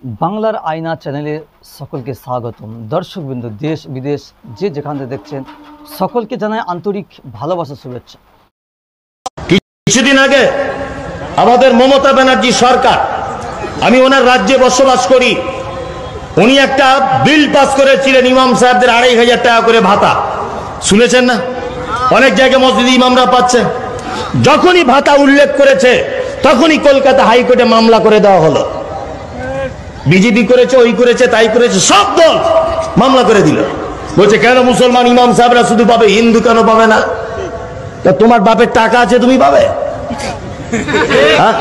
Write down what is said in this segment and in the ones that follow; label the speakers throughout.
Speaker 1: বাংলার আয়না চ্যানেলে সকলকে স্বাগতম। দর্শকবৃন্দ, দেশ বিদেশ যে যেখান থেকে দেখছেন সকলকে জানায় আন্তরিক ভালোবাসা, শুভেচ্ছা।
Speaker 2: কিছুদিন আগে আমাদের মমতা ব্যানার্জি সরকার, আমি ওনার রাজ্যে বসবাস করি, উনি একটা বিল পাস করেছিলেন ইমাম সাহেবদের 2500 টাকা করে ভাতা। শুনেছেন না? অনেক জায়গায় মসজিদে ইমামরা পাচ্ছেন। যখনই ভাতা উল্লেখ করেছে তখনই কলকাতা হাইকোর্টে মামলা করে দেওয়া হলো। বিজেপি করেছে, ওই করেছে, তাই করেছে, সব দল মামলা করে দিল। বলছে কেন মুসলমান ইমাম সাহেবরা শুধু পাবে, হিন্দু কেন পাবে না? তা তোমার বাপের টাকা আছে, তুমি পাবে? হ্যাঁ,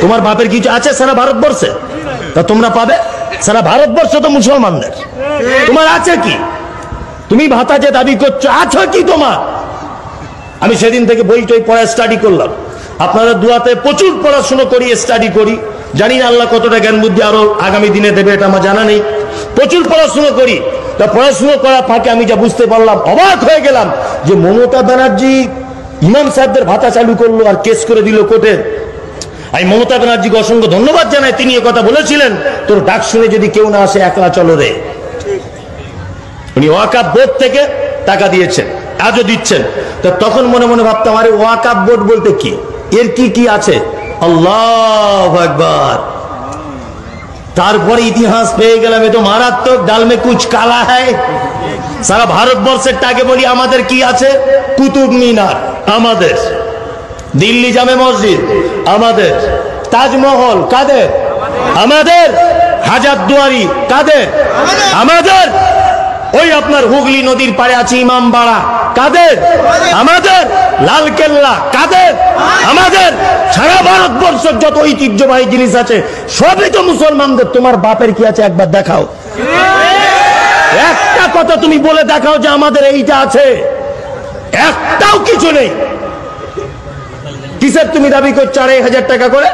Speaker 2: তোমার বাপের কিছু আছে সারা ভারতবর্ষে, তা তোমরা পাবে? সারা ভারতবর্ষ তো মুসলমানদের, তোমার আছে কি? তুমি ভাতা যে দাবি করছো, আছে কি তোমার? আমি সেদিন থেকে বই টই পড়া স্টাডি করলাম। আপনারা দুয়াতে প্রচুর পড়াশুনো করি, স্টাডি করি। জানি না আল্লাহ কতটা জ্ঞান বুদ্ধি আরো আগামী দিনে দেবে, এটা আমার জানা নেই। প্রচুর পড়াশুনো করি। তা পড়াশুনো করার ফাঁকে আমি যা বুঝতে পারলাম, অবাক হয়ে গেলাম যে মমতা ব্যানার্জি ইমাম সাহেবদের ভাতা চালু করলো আর কেস করে দিল কোর্টে। আমি মমতা ব্যানার্জিকে অসংখ্য ধন্যবাদ জানাই, তিনি কথা বলেছিলেন, তোর ডাক শুনে যদি কেউ না আসে একলা চলো রে। উনি ওয়াকাফ বোর্ড থেকে টাকা দিয়েছেন, আজও দিচ্ছেন। তো তখন মনে মনে ভাবতাম, আরে ওয়াকাফ বোর্ড বলতে কি, এর কি কি আছে? আল্লাহু আকবার। তারপরে ইতিহাস পেয়ে গেলাম, এ তো মারাত্মক, ডাল মে কুছ কালা হ্যায়। সারা ভারতবর্ষের টাকে বলি আমাদের কি আছে? কুতুব মিনার আমাদের, দিল্লি জামে মসজিদ আমাদের, তাজমহল কাদের? আমাদের। হাজারদুয়ারি কাদের? আমাদের। ওই আপনার হুগলি নদীর পাড়ে আছে ইমামবাড়া কাদের? আমাদের। লালকেল্লা কাদের? আমাদের। সারা ভারতবর্ষের যত ঐতিহ্যবাহী জিনিস আছে সবই তো মুসলমানদের। তোমার বাপের কি আছে একবার দেখাও, একটা কথা তুমি বলে দেখাও যে আমাদের এইটা আছে। একটাও কিছু নেই। কিসের তুমি দাবি করছো 2500 টাকা করে?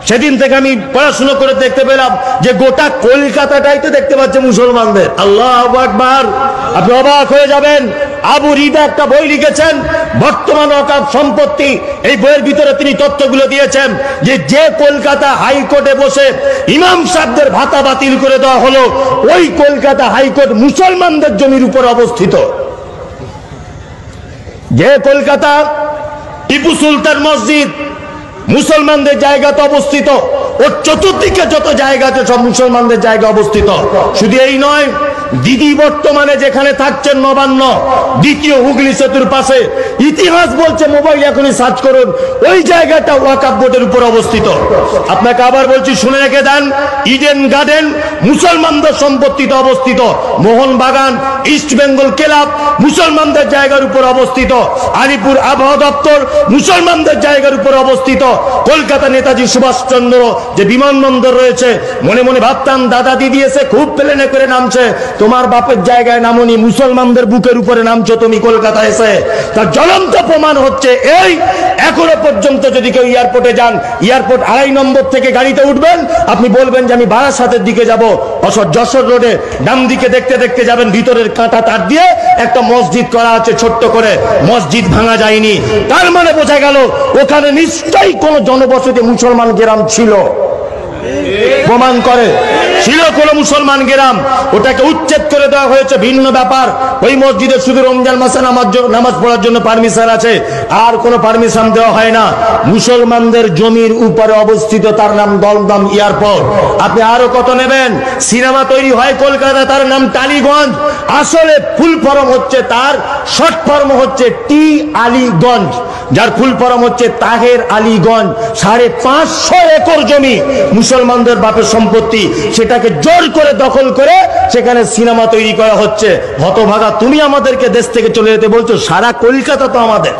Speaker 2: সেদিন থেকে আমি পড়াশোনা করে দেখতে পেলাম যে গোটা কলকাতাটাই তো দেখতে পাচ্ছে মুসলমানদের। আল্লাহু আকবার। আপনি অবাক হয়ে যাবেন। আবু রিদা একটা বই লিখেছেন, বর্তমান ওয়াকফ সম্পত্তি। এই বইয়ের ভিতরে তিনি তথ্যগুলো দিয়েছেন যে কলকাতা হাইকোর্টে বসে ইমাম সাহেবদের ভাতা বাতিল করে দেওয়া হলো, ওই কলকাতা হাইকোর্ট মুসলমানদের জমির উপর অবস্থিত। যে কলকাতা টিপু সুলতান মসজিদ মুসলমানদের জায়গাতে অবস্থিত, ওর চতুর্দিকে যত জায়গা আছে সব মুসলমানদের জায়গা অবস্থিত। শুধু এই নয়, দিদি বর্তমানে যেখানে থাকছেন নবান্ন, দ্বিতীয় হুগলি সেতুর পাশে, ইতিহাস বলছে, মোবাইল এখনই সার্চ করুন, ওই জায়গাটা ওয়াকফ বোর্ডের উপর অবস্থিত। আপনাকে আবার বলছি, শুনে রেখে দেন, ইডেন গার্ডেন মুসলমানদের সম্পত্তিতে অবস্থিত। মোহনবাগান, ইস্ট বেঙ্গল ক্লাব মুসলমানদের জায়গার উপর অবস্থিত। আলিপুর আবহাওয়া দপ্তর মুসলমানদের জায়গার উপর অবস্থিত। কলকাতা নেতাজি সুভাষচন্দ্র যে বিমানবন্দর রয়েছে, মনে মনে ভাবতাম দাদা দিদি এসে খুব প্লেনে করে নামছে, তোমার বাপের জায়গায় নামনি, মুসলমানদের বুকের উপরে নামছো তুমি কলকাতা এসে। তার জ্বলন্ত প্রমাণ হচ্ছে এই, এখনো পর্যন্ত যদি কেউ এয়ারপোর্টে যান, এয়ারপোর্ট 2.5 নম্বর থেকে গাড়িতে উঠবেন, আপনি বলবেন যে আমি বারাসাতের দিকে যাব, যশোর রোডে ডান দিকে দেখতে দেখতে যাবেন, ভিতরের কাঁটা তার দিয়ে একটা মসজিদ করা আছে ছোট্ট করে, মসজিদ ভাঙা যায়নি। তার মানে বোঝা গেল ওখানে নিশ্চয়ই কোন জনবসতি মুসলমান গ্রাম ছিল। প্রমাণ করে ছিল কোন মুসলমান গ্রাম, ওটাকে উচ্ছেদ করে দেওয়া হয়েছে, ভিন্ন ব্যাপার। ওই মসজিদে শুধু রমজান মাসে নামাজ পড়ার জন্য পারমিশন আছে, আর কোনো পারমিশন দেওয়া হয় না। মুসলমানদের জমির উপরে অবস্থিত, তার নাম দমদম এয়ারপোর্ট। আপনি আরো কত নেবেন? সিনেমা তৈরি হয় কলকাতা, তার নাম টালিগঞ্জ। আসলে ফুল ফর্ম হচ্ছে, তার শর্ট ফর্ম হচ্ছে টি আলীগঞ্জ, যার ফুল ফর্ম হচ্ছে তাহের আলীগঞ্জ। 550 একর জমি মুসলমানদের বাপের সম্পত্তি, সেটাকে জোর করে দখল করে সেখানে সিনেমা তৈরি করা হচ্ছে। হতভাগা তুমি আমাদেরকে দেশ থেকে চলে যেতে বলছো। সারা কলকাতা তো আমাদের,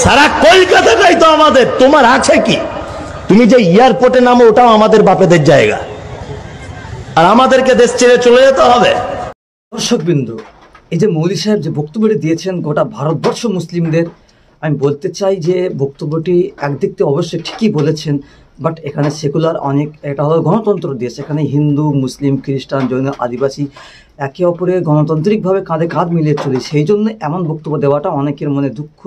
Speaker 2: সারা কলকাতাটাই তো আমাদের। তোমার আছে কি? তুমি যে এয়ারপোর্টে নামো, ওটাও আমাদের বাপেদের জায়গা, আর আমাদেরকে দেশ ছেড়ে চলে যেতে হবে।
Speaker 1: দর্শকবৃন্দ, এই যে মৌলী সাহেব যে বক্তব্যটি দিয়েছেন গোটা ভারতবর্ষ মুসলিমদের, আমি বলতে চাই যে বক্তব্যটি একদিক থেকে অবশ্যই ঠিকই বলেছেন, বাট এখানে সেকুলার অনেক, এটা হলো গণতন্ত্র দেশ, এখানে হিন্দু মুসলিম খ্রিস্টান জৈন আদিবাসী একে অপরের গণতান্ত্রিকভাবে কাঁধে কাঁধ মিলিয়ে চলি। সেই জন্য এমন বক্তব্য দেওয়াটা অনেকের মনে দুঃখ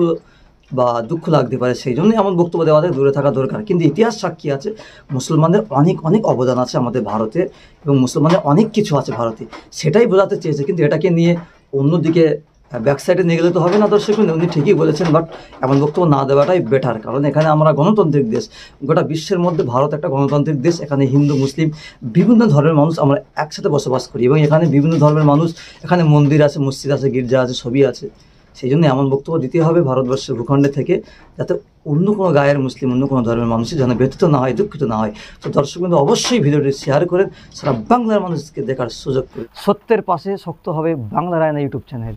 Speaker 1: বা দুঃখ লাগতে পারে, সেই জন্যই এমন বক্তব্য দেওয়া থেকে দূরে থাকা দরকার। কিন্তু ইতিহাস সাক্ষী আছে মুসলমানদের অনেক অনেক অবদান আছে আমাদের ভারতে, এবং মুসলমানদের অনেক কিছু আছে ভারতে, সেটাই বোঝাতে চেয়েছে। কিন্তু এটাকে নিয়ে অন্যদিকে ব্যাকসাইডে নিয়ে গেলে তো হবে না দর্শক, উনি ঠিকই বলেছেন, বাট এমন বক্তব্য না দেওয়াটাই বেটার। কারণ এখানে আমরা গণতান্ত্রিক দেশ, গোটা বিশ্বের মধ্যে ভারত একটা গণতান্ত্রিক দেশ। এখানে হিন্দু মুসলিম বিভিন্ন ধর্মের মানুষ আমরা একসাথে বসবাস করি, এবং এখানে বিভিন্ন ধর্মের মানুষ, এখানে মন্দির আছে, মসজিদ আছে, গির্জা আছে, সবই আছে। সেই জন্য এমন বক্তব্য দিতে হবে ভারতবর্ষের ভূখণ্ডে থেকে, যাতে অন্য কোনো গায়ের মুসলিম, অন্য কোনো ধর্মের মানুষের যেন ব্যথিত না হয়, দুঃখিত না হয়। তো দর্শক কিন্তু অবশ্যই ভিডিওটি শেয়ার করেন, সারা বাংলার মানুষকে দেখার সুযোগ করে। সত্যের পাশে শক্ত হবে বাংলা রায়না ইউটিউব চ্যানেল।